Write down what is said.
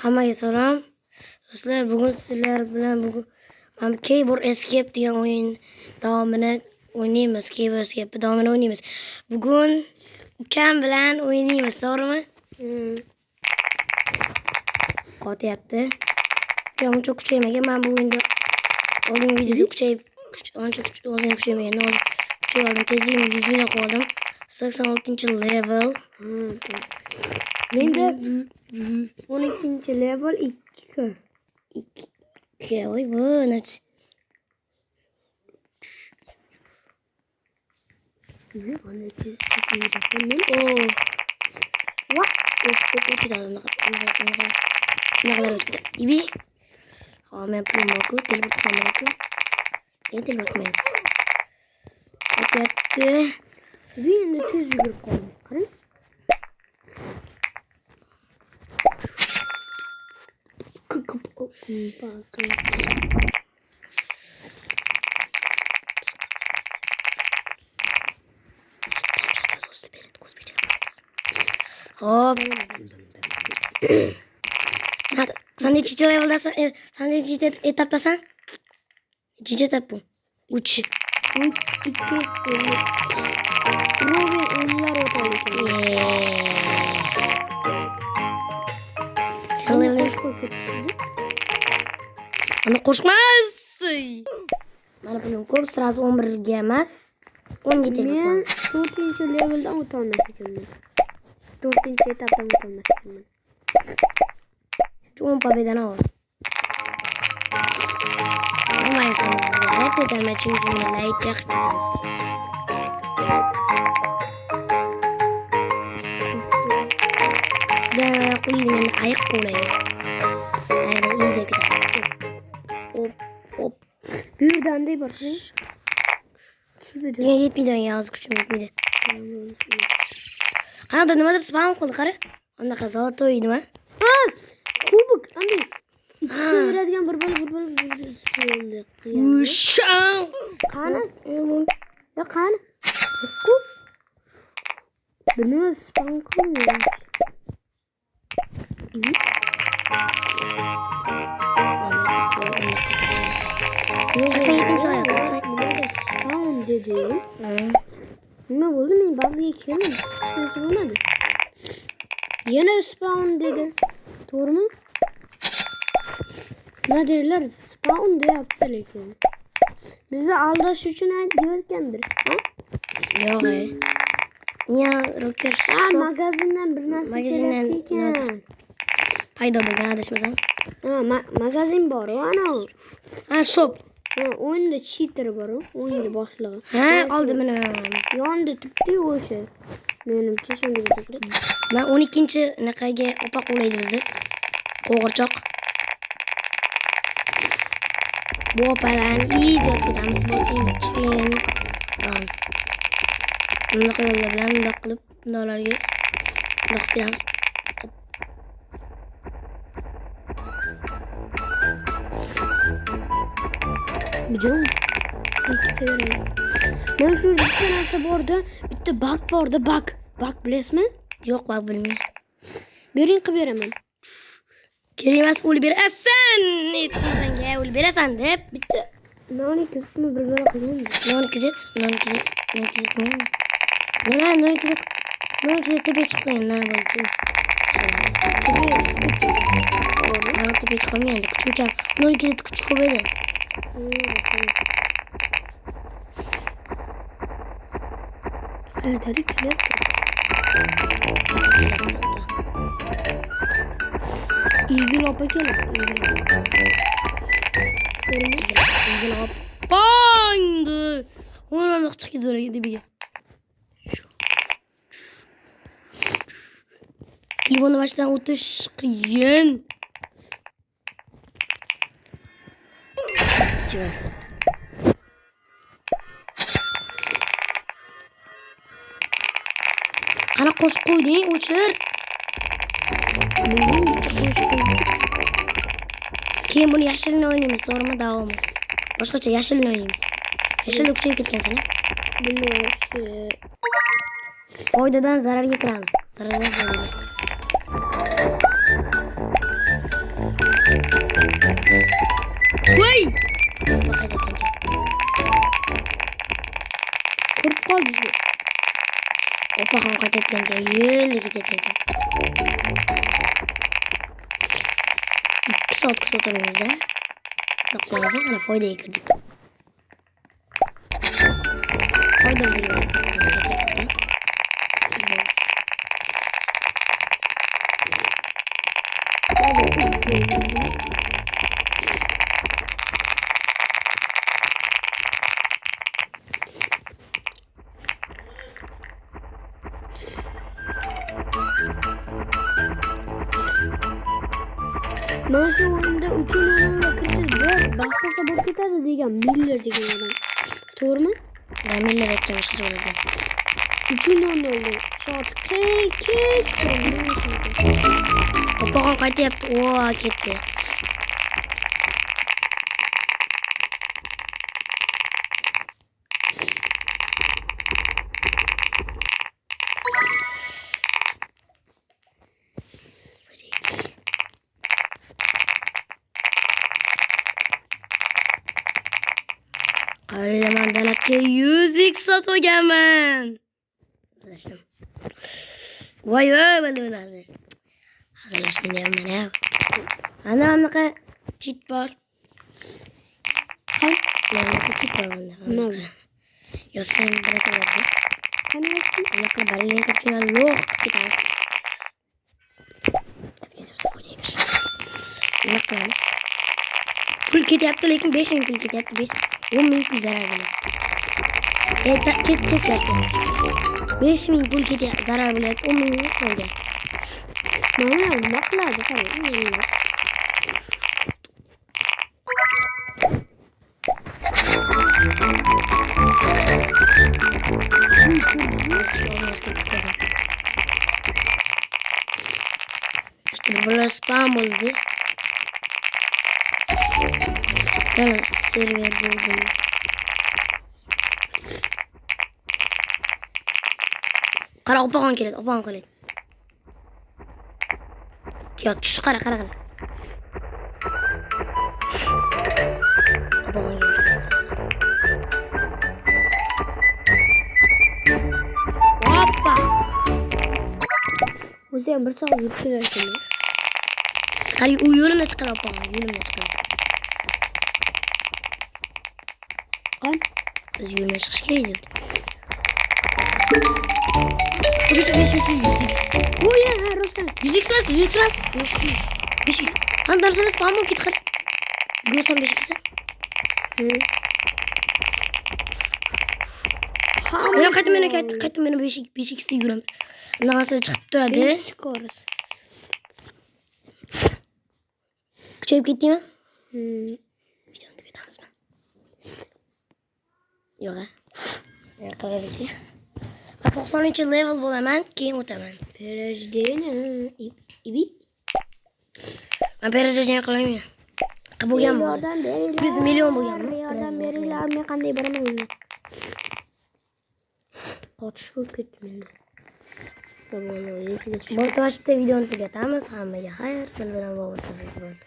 Hammaga salom. Do'stlar, bugun sizlar bilan mana Keyboard Escape degan o'yin davomini o'ynaymiz. Keyboard Escape davomini o'ynaymiz. Bugun ukam bilan o'ynaymiz, to'g'rimi? Qotyapti. Ukam uncha kuchaymagan. Men bu o'yinda oldingi videoda kuchaymagan. Kuchay oldim. Tezligim 100 ming qoldim. 86-level. Menda 12-level 2. Oy bu narsa. Ibi. Men pulim yo'q-ku, telefon sandalyku. Telefon maymiz. Qotyapti. Endi tez yugurib qoldim. Qarang. Hop. Sen nechinchi leveldasan? Sen nechinchi etapdasan? Nechinchi etap bu? 3. Robin o'yinlar o'tadi ekan. Sen levelda ana qo'shmas. Mana pulim ko'p, sразу 11 ga emas, 10 ga Men tegib 4-leveldan o'tolmas ekanman. 4-etapdan o'tolmas ekanman. 10 pobedani ol. Nima aytamiz bizga? Aytmayman chunki uni layt yoqamiz. Sizdan qo'ying ayiq qo'laydi. Ayni inga ketadi. Hop. Bu yerdan dey bor qarang. Men yetmaydi, hozir kuchim yetmaydi. Qanaqadir nimadir spam qildi, qara. Anaqa zolotoy nima? Ha! Kubok, anday. Ikki beradigan bir bola Ushao. Qani? Ya qani? Yo'q-ku. Buni spam qilmayman. Spawn dedi. Nima bo'ldi? Men bazaga kirdim. Nima bo'ladi? Yana spawn dedi. To'g'rimi? Nima deydilar? Spawn deyapti lekin. Bizni aldash uchun deyotgandir. Ha? Yo'q. Ya Rocker Ha, magazindan bir narsa kerak ekan. Paydo bo'lgan adashmasam. Ha, magazin bor, ana. Ha, shop. Ha, o'yinda cheater bor, o'yinda boshlig'i. Ha, oldim mana. Yonda turibdi o'sha. Menimcha shunga kerak. Men 12-naqaga opa qo'laydi bizni. Qo'g'irchoq. Bu opadan easy o'tkazamiz. Bosing. Bunaqa yo'llar bilan bundoq qilib, bundoqlarga bundoq qilamiz. Biliyorum. Ben şu bitta narsa borda, bitta bak borda, bak. Bak bilasizmi? Yo'q, bak bilmayman. Bering qilib beraman. Kerak emas, o'lib berasan. Aytmasanga o'lib berasan deb bitta Noni kizitmi bir bola qilgan. non kizet. Nima? Non kizet deb chiqib qo'ygan, nima bo'ldi? Nima deb chiqib qolmaydi, kuchim kam. Non kizet kuchi ko'p edi. Qayerda kelyapti? Igil opa kelyapti. Igil opangdi. O'rmonga chiqib ketdi dibiga. Telefonni boshdan o'tish qiyin. Qana qo'shib qo'yding, o'chir. Keyin buni yashirin o'ynaymiz, to'g'rimi? Davomi. Boshqacha yashirin o'ynaymiz. Yashilda kuchayib ketgansan, ha? Foydadan zararga kiramiz. Zarardan foydaga. Voy! Qayda ekan. Kirib qoldi. Opaxon qaytayotgan ekan. Yo'lda ketayotgan ekan. 2 soat kutib o'tiramiz a. To'xtaymiz ana foydaga kirdik. Foyda bizga. Mana shu o'yinda 3 o'yinga kirishib, baxtsizsa bo'lib ketadi degan Miller degan odam. To'g'rimi? Miller aytgan boshqa bo'ladi. 3-0 soat kech Opaxon qaytyapti. O, ketdi. Qarayman danakka 100x sotganman. Hazırlaştım. Voy bo'ldi. Hazırlaştım deyapman ya. Ana bunaqa cheat bor. Qani? Bunaqa cheat bor bunda. Nima? Yo sen bilasanlar. Qani aytding? Bunaqa barilen kapchunlar yo'q ketamiz. O'tkazib foydaga kirishamiz. Nima qilamiz? Pul ketyapti, lekin 5000 pul ketyapti. 10 ming pul zarar bo'lyapti. Tez bersin. 5000 pul ketyapti, zarar bo'lyapti. 10 ming qolgan. Mana nima qiladi qarang. İşte buralar spam oldu. Ben server buldum. Qara opaxon keladi, opaxon keladi. Yo, tush qara. Opaxon keladi. Hoppa. O'zi ham bir soat yurib kelarkan. Qari u yo'limdan chiqadi opaxon, yo'limdan chiqadi. Qani? O'z yo'limdan chiqish kerak edi. Bu ya Rustam. 100x emas. 5x. Qani darsini spam bo'lib ketdi qara. Gursam 5x. Mana qaytib meni 5x da yuramiz. Bunaqasi chiqib turadi. Ko'rish. Kuchayib ketdingmi? Videoni tugatamizmi? Yo'q a. Qo'yaylik. 90-level bo'laman, keyin o'taman. Перерождение. Ibi. Men перерождение qilmayman. Bo'lgan bo'ldi. 100 million bo'lganmi? Yordam beringlar, men qanday boraman? Qotish bo'lib ketdi menda. Bu tomoshabda videoni tugatamiz. Hammaga xayr, sizlar bilan Bobur Tavfiq bo'ldi.